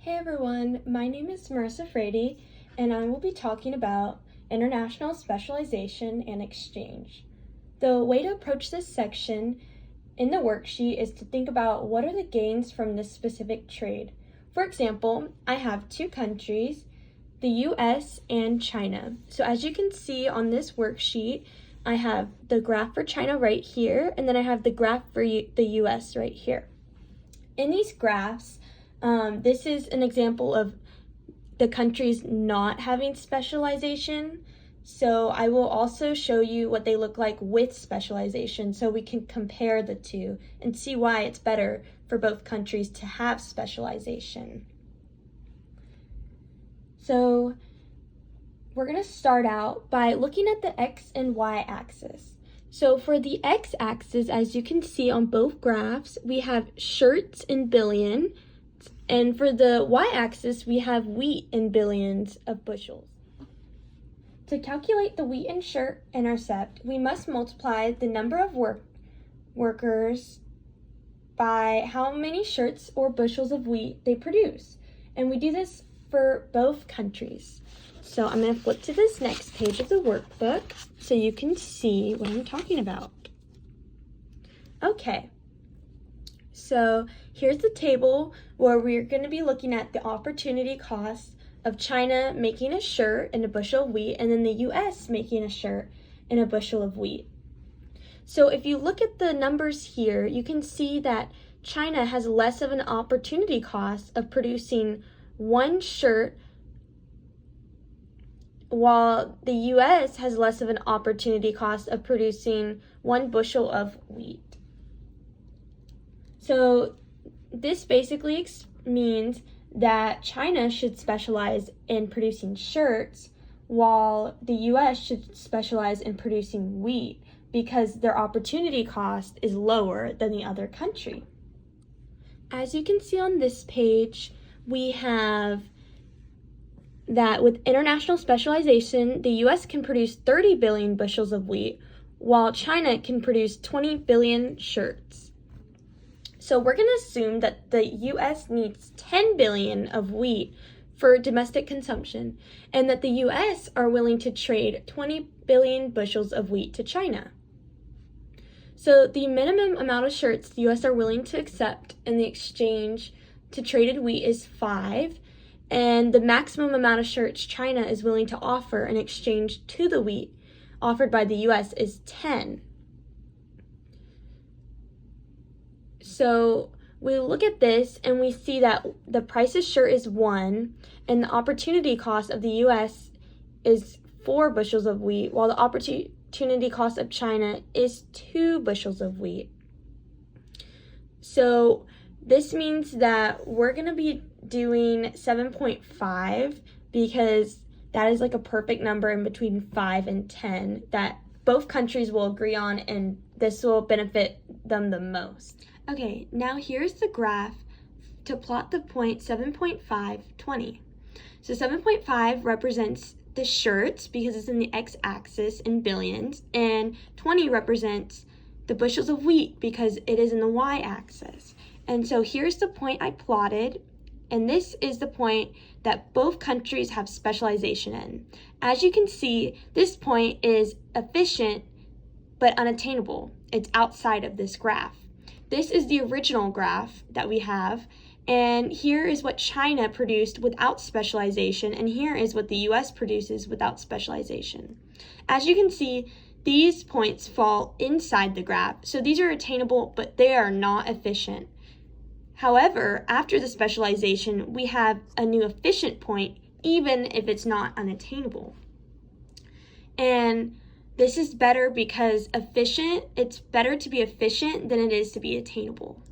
Hey everyone, my name is Marissa Frady, and I will be talking about international specialization and exchange. The way to approach this section in the worksheet is to think about what are the gains from this specific trade. For example, I have two countries, the US and China. So as you can see on this worksheet, I have the graph for China right here, and then I have the graph for the US right here. In these graphs, this is an example of the countries not having specialization. So I will also show you what they look like with specialization so we can compare the two and see why it's better for both countries to have specialization. So we're going to start out by looking at the X and Y axis. So for the X-axis, as you can see on both graphs, we have shirts in billion, and for the Y-axis, we have wheat in billions of bushels. To calculate the wheat and shirt intercept, we must multiply the number of workers by how many shirts or bushels of wheat they produce. And we do this for both countries. So I'm going to flip to this next page of the workbook so you can see what I'm talking about. Okay, so here's the table where we're going to be looking at the opportunity cost of China making a shirt and a bushel of wheat, and then the US making a shirt and a bushel of wheat. So if you look at the numbers here, you can see that China has less of an opportunity cost of producing one shirt, while the US has less of an opportunity cost of producing one bushel of wheat. So this basically means that China should specialize in producing shirts, while the US should specialize in producing wheat because their opportunity cost is lower than the other country. As you can see on this page, we have that with international specialization, the US can produce 30 billion bushels of wheat, while China can produce 20 billion shirts. So we're going to assume that the US needs 10 billion of wheat for domestic consumption, and that the US are willing to trade 20 billion bushels of wheat to China. So the minimum amount of shirts the US are willing to accept in the exchange to traded wheat is 5, and the maximum amount of shirts China is willing to offer in exchange to the wheat offered by the US is 10. So we look at this and we see that the price of shirt is 1, and the opportunity cost of the US is 4 bushels of wheat, while the opportunity cost of China is 2 bushels of wheat. So this means that we're going to be doing 7.5 because that is like a perfect number in between 5 and 10 that both countries will agree on, and this will benefit them the most. Okay, now here's the graph to plot the point 7.5, 20. So 7.5 represents the shirts because it's in the x-axis in billions, and 20 represents the bushels of wheat because it is in the y-axis. And so here's the point I plotted, and this is the point that both countries have specialization in. As you can see, this point is efficient but unattainable. It's outside of this graph. This is the original graph that we have, and here is what China produced without specialization, and here is what the US produces without specialization. As you can see, these points fall inside the graph, so these are attainable, but they are not efficient. However, after the specialization, we have a new efficient point, even if it's not unattainable. And this is better because it's better to be efficient than it is to be attainable.